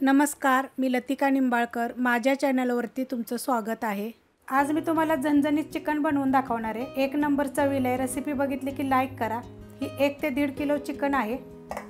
नमस्कार, मी लतिका निंबाळकर. माझ्या चॅनलवरती तुमचं स्वागत आहे. आज मी तुम्हाला झणझणीत चिकन बनवून दाखवणार आहे. एक नंबर चवीला आहे. रेसिपी बघितली की लाईक करा. ही 1 ते 1.5 किलो चिकन आहे.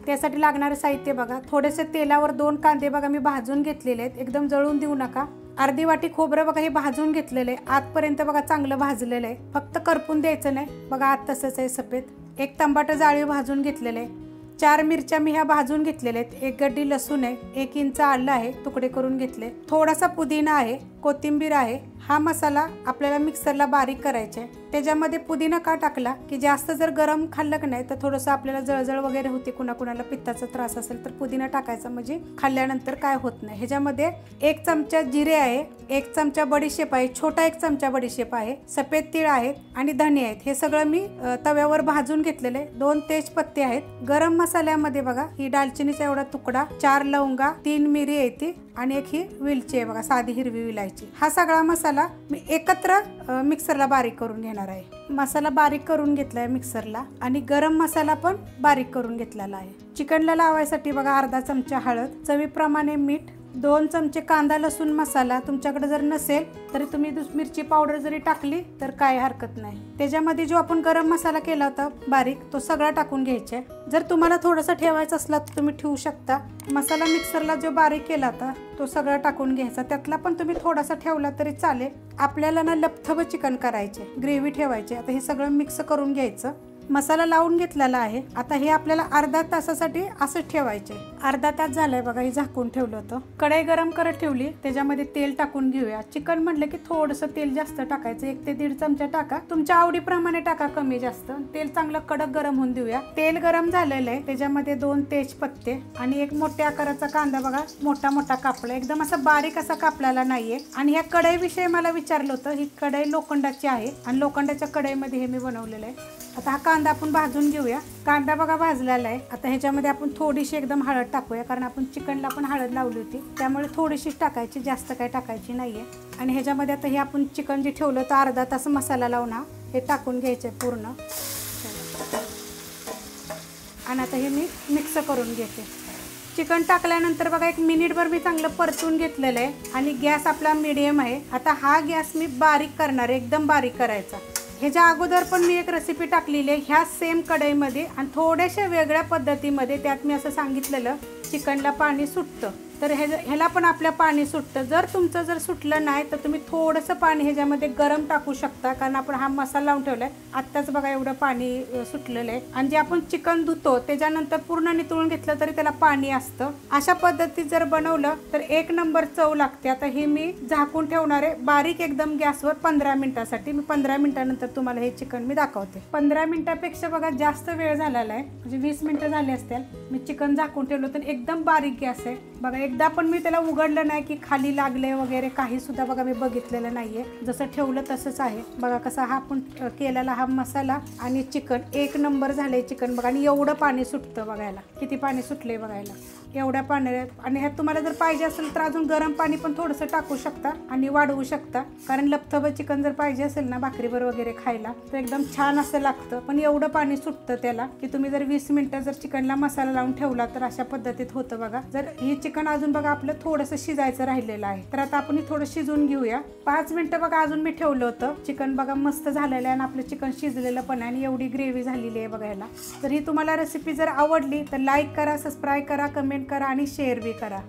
त्यासाठी लागणारे साहित्य बघा. थोडेसे तेलावर 2 कांदे बघा मी भाजून घेतलेले आहेत. एकदम जळून देऊ नका. अर्धी वाटी खोबरं बघा हे भाजून घेतलेलं आहे. आतपर्यंत बघा चांगलं भाजलेलं आहे. फक्त करपून द्यायचं नाही. बघा आत तसंच आहे सफेद. 1 टमाटर जाळी भाजून घेतलेलं आहे. 4 मिरच्या मी ह्या भाजून घेतलेल्या आहेत. 1 गड्डी लसूण आहे. 1 इंच आलं आहे, तुकडे करून घेतले. थोडासा पुदिना आहे, कोथिंबीर आहे. हा मसाला आपल्याला मिक्सरला बारीक करायचा आहे. त्याच्यामध्ये पुदिना का टाकला की जास्त जर गरम खाल्लं की नाही तर थोडंसं आपल्याला जळजळ वगैरे होते. कुणाकुणाला पित्ताचा त्रास असेल तर पुदिना टाकायचा, म्हणजे खाल्ल्यानंतर काय होत नाही. ह्याच्यामध्ये 1 चमचा जिरे आहे, 1 चमचा बडीशेप आहे, छोटा 1 चमचा बडीशेप आहे, सफेद तीळ आहेत आणि धने आहेत. हे सगळं मी तव्यावर भाजून घेतलेले. 2 तेजपत्ते आहेत. गरम मसाल्यामध्ये बघा ही दालचिनीचा एवढा तुकडा, 4 लवंगा, 3 मिरी येते आणि 1 ही विलची आहे बघा, साधी हिरवी विलायची. हा सगळा मसाला मी एकत्र मिक्सरला बारीक करून घेणार आहे. मसाला बारीक करून घेतलाय मिक्सरला आणि गरम मसाला पण बारीक करून घेतलेला आहे. चिकनला लावायसाठी बघा अर्धा चमचा हळद, चवीप्रमाणे मीठ, 2 चमचे कांदा लसूण मसाला. तुमच्याकडे जर नसेल तरी तुम्ही मिरची पावडर जरी टाकली तर काय हरकत नाही. त्याच्यामध्ये जो आपण गरम मसाला केला होता बारीक, तो सगळा टाकून घ्यायचा. जर तुम्हाला थोडासा ठेवायचा असला तर तुम्ही ठेवू शकता. मसाला मिक्सरला जो बारीक केला होता तो सगळा टाकून घ्यायचा. त्यातला पण तुम्ही थोडासा ठेवला तरी चालेल. आपल्याला ना लपथबं चिकन करायचे, ग्रेव्ही ठेवायची. आता हे सगळं मिक्स करून घ्यायचं. मसाला लावून घेतलेला आहे. आता हे आपल्याला अर्धा तासासाठी असंच ठेवायचे. अर्धा तास झालाय बघा, हे झाकून ठेवलं होतं. कढई गरम करत ठेवली. त्याच्यामध्ये तेल टाकून घेऊया. चिकन म्हटलं की थोडंसं तेल जास्त टाकायचं. 1 ते 1.5 चमचा टाका. तुमच्या आवडीप्रमाणे टाका, कमी जास्त. तेल चांगलं कडक गरम होऊन देऊया. तेल गरम झालेलं आहे. त्याच्यामध्ये 2 तेजपत्ते आणि 1 मोठ्या आकाराचा कांदा बघा मोठा मोठा कापला. एकदम असा बारीक असा कापलेला नाहीये. आणि ह्या कढईविषयी मला विचारलं होतं. ही कढई लोखंडाची आहे आणि लोखंडाच्या कढईमध्ये हे मी बनवलेलं आहे. आता हा कांदा आपण भाजून घेऊया. कांदा बघा भाजलेला आहे. आता ह्याच्यामध्ये आपण थोडीशी एकदम हळद टाकूया, कारण आपण चिकनला पण हळद लावली होती. त्यामुळे थोडीशीच टाकायची, जास्त काय टाकायची नाहीये. आणि ह्याच्यामध्ये आता हे आपण चिकन जे ठेवलं तर अर्धा तास मसाला लावून हे टाकून घ्यायचं पूर्ण. आणि आता हे मी मिक्स करून घेते. चिकन टाकल्यानंतर बघा 1 मिनिटभर मी चांगलं परतून घेतलेलं आहे. आणि गॅस आपला मीडियम आहे. आता हा गॅस मी बारीक करणार आहे, एकदम बारीक करायचा. ह्याच्या अगोदर पण मी एक रेसिपी टाकलेली आहे ह्या सेम कढईमध्ये आणि थोड्याशा वेगळ्या पद्धतीमध्ये. त्यात मी असं सांगितलेलं चिकनला पाणी सुटतं, तर ह्याला पण आपल्या पाणी सुटतं. जर तुमचं जर सुटलं नाही तर तुम्ही थोडंसं पाणी ह्याच्यामध्ये गरम टाकू शकता, कारण आपण हा मसाला लावून ठेवलाय. आत्ताच बघा एवढं पाणी सुटलेलं आहे. आणि जे आपण चिकन धुतो त्याच्यानंतर पूर्ण नितळून घेतलं तरी त्याला पाणी असतं. अशा पद्धतीत जर बनवलं तर 1 नंबर चव लागते. आता हे मी झाकून ठेवणार आहे बारीक एकदम गॅसवर 15 मिनिटासाठी. मी 15 मिनिटानंतर तुम्हाला हे चिकन मी दाखवते. 15 मिनिटापेक्षा बघा जास्त वेळ झालेला आहे, म्हणजे 20 मिनिटं झाली असतील. मी चिकन झाकून ठेवलं तर एकदम बारीक गॅस आहे बघा. एकदा पण मी त्याला उघडलं नाही की खाली लागले वगैरे काही सुद्धा बघा मी बघितलेलं नाहीये. जसं ठेवलं तसंच आहे बघा. कसा हा आपण केलेला हा मसाला आणि चिकन 1 नंबर झालंय चिकन बघा. आणि एवढं पाणी सुटतं बघायला, किती पाणी सुटलंय बघायला. एवढ्या पाण्यात. आणि ह्यात तुम्हाला जर पाहिजे असेल तर अजून गरम पाणी पण थोडंसं टाकू शकता आणि वाढवू शकता, कारण लपथबं चिकन जर पाहिजे असेल ना भाकरीवर वगैरे खायला तर एकदम छान असं लागतं. पण एवढं पाणी सुटतं त्याला की तुम्ही जर 20 मिनिटं जर चिकनला मसाला लावून ठेवला तर अशा पद्धतीत होतं बघा. जर ही चिकन अजून बघा आपलं थोडंसं शिजायचं राहिलेलं आहे, तर आता आपण थोडं शिजून घेऊया. 5 मिनिटं बघा अजून मी ठेवलं होतं. चिकन बघा मस्त झालेलं आहे आणि आपलं चिकन शिजलेलं पण आहे आणि एवढी ग्रेव्ही झालेली आहे बघायला. तर ही तुम्हाला रेसिपी जर आवडली तर लाईक करा, सबस्क्राईब करा, कमेंट करा आणि शेअर बी करा.